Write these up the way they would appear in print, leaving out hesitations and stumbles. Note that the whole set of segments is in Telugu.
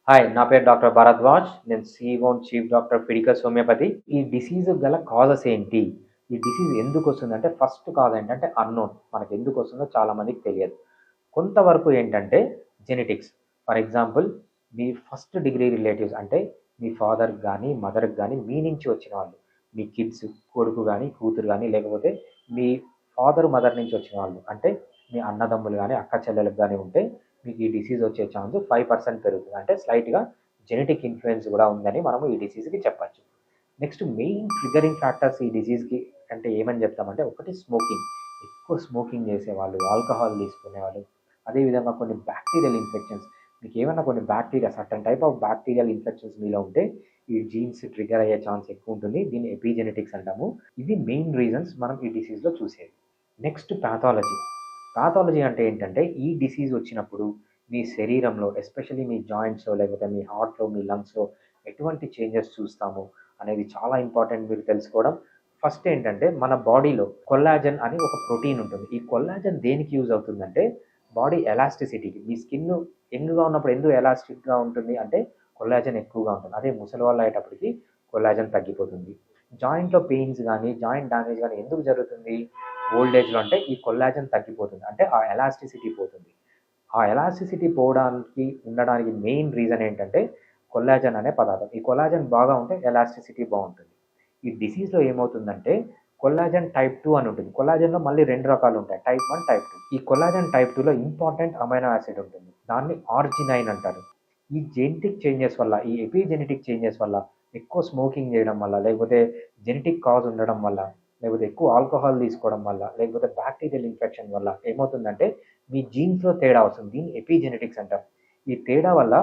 హాయ్, నా పేరు డాక్టర్ భరద్వాజ్. నేను CEO and chief doctor Fidicus homeopathy. ఈ డిసీజ్ గల కాజెస్ ఏంటి? ఈ డిసీజ్ ఎందుకు వస్తుందంటే ఫస్ట్ కాజ్ ఏంటంటే అన్నోన్. మనకు ఎందుకు వస్తుందో చాలా మందికి తెలియదు. కొంతవరకు ఏంటంటే genetics. For example, me first degree relatives అంటే మీ ఫాదర్కి కానీ మదర్కి కానీ మీ నుంచి వచ్చిన వాళ్ళు, మీ కిడ్స్, కొడుకు కానీ కూతురు కానీ, లేకపోతే మీ ఫాదర్ మదర్ నుంచి వచ్చిన వాళ్ళు అంటే మీ అన్నదమ్ములు కానీ అక్క చెల్లెలకు కానీ ఉంటే మీకు ఈ డిసీజ్ వచ్చే ఛాన్స్ 5% పెరుగుతుంది. అంటే స్లైట్‌గా జెనెటిక్ ఇన్‌ఫ్లుయెన్స్ కూడా ఉందని మనము ఈ డిసీజ్‌కి చెప్పొచ్చు. నెక్స్ట్ మెయిన్ ట్రిగ్గరింగ్ ఫ్యాక్టర్స్ ఈ డిసీజ్‌కి అంటే ఏమని చెప్తామంటే, ఒకటి స్మోకింగ్. ఎక్కువ స్మోకింగ్ చేసేవాళ్ళు, ఆల్కహాల్ తీసుకునేవాళ్ళు, అదేవిధంగా కొన్ని బ్యాక్టీరియల్ ఇన్ఫెక్షన్స్. మీకేమన్నా కొన్ని bacteria certain type of bacterial infections మీలో ఉంటే ఈ జీన్స్ ట్రిగ్గర్ అయ్యే ఛాన్స్ ఎక్కువ ఉంటుంది. దీన్ని ఎపిజెనెటిక్స్ అంటాము. ఇవి మెయిన్ రీజన్స్ మనం ఈ డిసీజ్‌లో చూసేది. Next pathology. పాథాలజీ అంటే ఏంటంటే, ఈ డిసీజ్ వచ్చినప్పుడు మీ శరీరంలో ఎస్పెషల్లీ మీ జాయింట్స్‌లో లేకపోతే మీ హార్ట్‌లో, మీ లంగ్స్‌లో ఎటువంటి చేంజెస్ చూస్తాము అనేది చాలా ఇంపార్టెంట్ మీరు తెలుసుకోవడం. ఫస్ట్ ఏంటంటే, మన బాడీలో కొల్లాజన్ అని ఒక ప్రోటీన్ ఉంటుంది. ఈ కొల్లాజన్ దేనికి యూజ్ అవుతుందంటే బాడీ ఎలాస్టిసిటీకి. మీ స్కిన్ యంగ్‌గా ఉన్నప్పుడు ఎందుకు ఎలాస్టిక్‌గా ఉంటుంది అంటే కొల్లాజన్ ఎక్కువగా ఉంటుంది. అదే ముసలి వాళ్ళు అయ్యేటప్పటికి కొల్లాజన్ తగ్గిపోతుంది. జాయింట్‌లో పెయిన్స్ గానీ, జాయింట్ డ్యామేజ్ గానీ ఎందుకు జరుగుతుంది ఓల్డ్ ఏజ్‌లో అంటే ఈ కొల్లాజన్ తగ్గిపోతుంది. అంటే ఆ ఎలాస్టిసిటీ పోతుంది. ఆ ఎలాస్టిసిటీ పోవడానికి ఉండడానికి మెయిన్ రీజన్ ఏంటంటే కొల్లాజన్ అనే పదార్థం. ఈ కొల్లాజన్ బాగా ఉంటే ఎలాస్టిసిటీ బాగుంటుంది. ఈ డిసీజ్‌లో ఏమవుతుందంటే కొల్లాజన్ టైప్ 2 అని ఉంటుంది. కొల్లాజన్‌లో మళ్ళీ 2 రకాలు ఉంటాయి. Type 1, type 2. ఈ కొల్లాజన్ టైప్ 2లో ఇంపార్టెంట్ అమైనో యాసిడ్ ఉంటుంది. దాన్ని ఆర్జినైన్ అంటారు. ఈ జెనెటిక్ చేంజెస్ వల్ల, ఈ ఎపిజెనెటిక్ చేంజెస్ వల్ల, ఎక్కువ స్మోకింగ్ చేయడం వల్ల, లేకపోతే జెనెటిక్ కాజ్ ఉండడం వల్ల, లేకపోతే ఎక్కువ ఆల్కహాల్ తీసుకోవడం వల్ల, లేకపోతే బ్యాక్టీరియల్ ఇన్ఫెక్షన్ వల్ల ఏమవుతుందంటే మీ జీన్స్‌లో తేడా వస్తుంది. దీన్ని ఎపిజెనెటిక్స్ అంటాం. ఈ తేడా వల్ల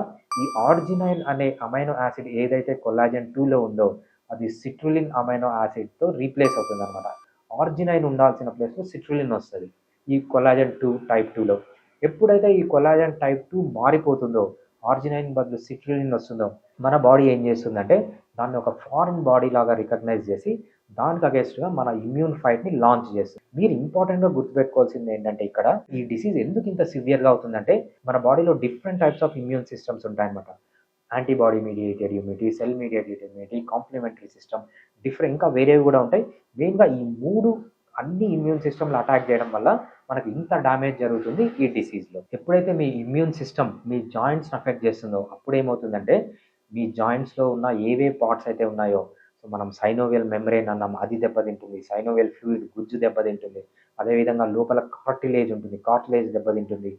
ఈ ఆర్జినైన్ అనే అమైనో యాసిడ్ ఏదైతే కొల్లాజన్ 2లో ఉందో అది సిట్రులిన్ అమైనో యాసిడ్‌తో రీప్లేస్ అవుతుందనమాట. ఆర్జినైన్ ఉండాల్సిన ప్లేస్‌లో సిట్రులిన్ వస్తది. ఈ కొల్లాజన్ 2 టైప్ 2లో. ఎప్పుడైతే ఈ కొల్లాజన్ టైప్ 2 మారిపోతుందో, ఆర్జినైన్ బదులు సిట్రులిన్ వస్తుందో, మన బాడీ ఏం చేస్తుందంటే దాన్ని ఒక ఫారిన్ బాడీ లాగా రికగ్నైజ్ చేసి దానికి అగేన్స్ట్‌గా మన ఇమ్యూన్ ఫైట్‌ని లాంచ్ చేస్తుంది. మీరు ఇంపార్టెంట్‌గా గుర్తుపెట్టుకోవాల్సింది ఏంటంటే ఇక్కడ ఈ డిసీజ్ ఎందుకు ఇంత సివియర్‌గా అవుతుందంటే మన బాడీలో different types of immune systems ఉంటాయన్నమాట. Antibody mediated immunity, cell mediated immunity, complementary system, different ఇంకా వేరేవి కూడా ఉంటాయి. మెయిన్‌గా ఈ 3 అన్ని ఇమ్యూన్ సిస్టమ్‌లు అటాక్ చేయడం వల్ల మనకి ఇంత డ్యామేజ్ జరుగుతుంది ఈ డిసీజ్‌లో. ఎప్పుడైతే మీ ఇమ్యూన్ సిస్టమ్ మీ జాయింట్స్‌ని అఫెక్ట్ చేస్తుందో అప్పుడేమవుతుందంటే మీ జాయింట్స్‌లో ఉన్న ఏవే పార్ట్స్ అయితే ఉన్నాయో, సో మనం సైనోవియల్ మెంబ్రేన్ అన్నాం, అది దెబ్బతింటుంది. సైనోవియల్ ఫ్లూయిడ్ గుజ్జు దెబ్బతింటుంది. అదేవిధంగా లోపల కార్టిలేజ్ ఉంటుంది. కార్టిలేజ్ దెబ్బతింటుంది.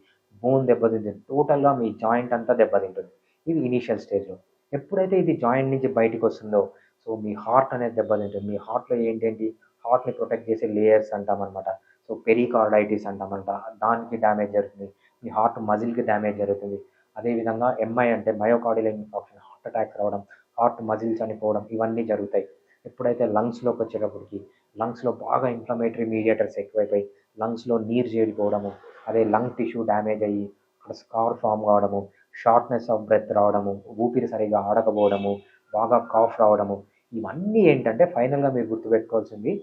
బోన్ దెబ్బతింటుంది. టోటల్‌గా మీ జాయింట్ అంతా దెబ్బతింటుంది. ఇది ఇనీషియల్ స్టేజ్‌లో. ఎప్పుడైతే ఇది జాయింట్ నుంచి బయటికొస్తుందో, సో మీ హార్ట్ అనేది దెబ్బతింటుంది. మీ హార్ట్‌లో ఏంటేంటి హార్ట్‌ని ప్రొటెక్ట్ చేసే లేయర్స్ అంటామనమాట. సో పెరికార్డైటిస్ అంటామంట. దానికి డ్యామేజ్ జరుగుతుంది. మీ హార్ట్ మజిల్‌కి డ్యామేజ్ జరుగుతుంది. అదేవిధంగా ఎంఐ అంటే మయోకార్డియల్ ఇన్ఫార్క్షన్, హార్ట్ అటాక్స్ రావడం, హార్ట్ మజిల్ చనిపోవడం ఇవన్నీ జరుగుతాయి. ఎప్పుడైతే లంగ్స్‌లోకి వచ్చేటప్పటికి లంగ్స్‌లో బాగా ఇన్‌ఫ్లమేటరీ మీడియేటర్స్ ఎక్కువైపోయి లంగ్స్‌లో నీరు చేరిపోవడము, అదే లంగ్ టిష్యూ డ్యామేజ్ అయ్యి అక్కడ స్కార్ ఫార్మ్ కావడము, షార్ట్‌నెస్ ఆఫ్ బ్రెత్ రావడము, ఊపిరి సరిగ్గా ఆడకపోవడము, బాగా కాఫ్ రావడము, ఇవన్నీ ఏంటంటే ఫైనల్‌గా మీరు గుర్తుపెట్టుకోవాల్సింది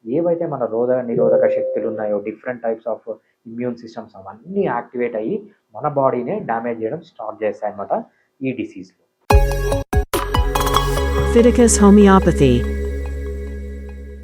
ఏవైతే మన నిరోధక శక్తులు ఉన్నాయో different types of immune systems అవన్నీ యాక్టివేట్ అయ్యి మన బాడీనే డ్యామేజ్ చేయడం స్టార్ట్ చేస్తాయన్నమాట ఈ డిసీజ్‌లో. Fiticus Homeopathy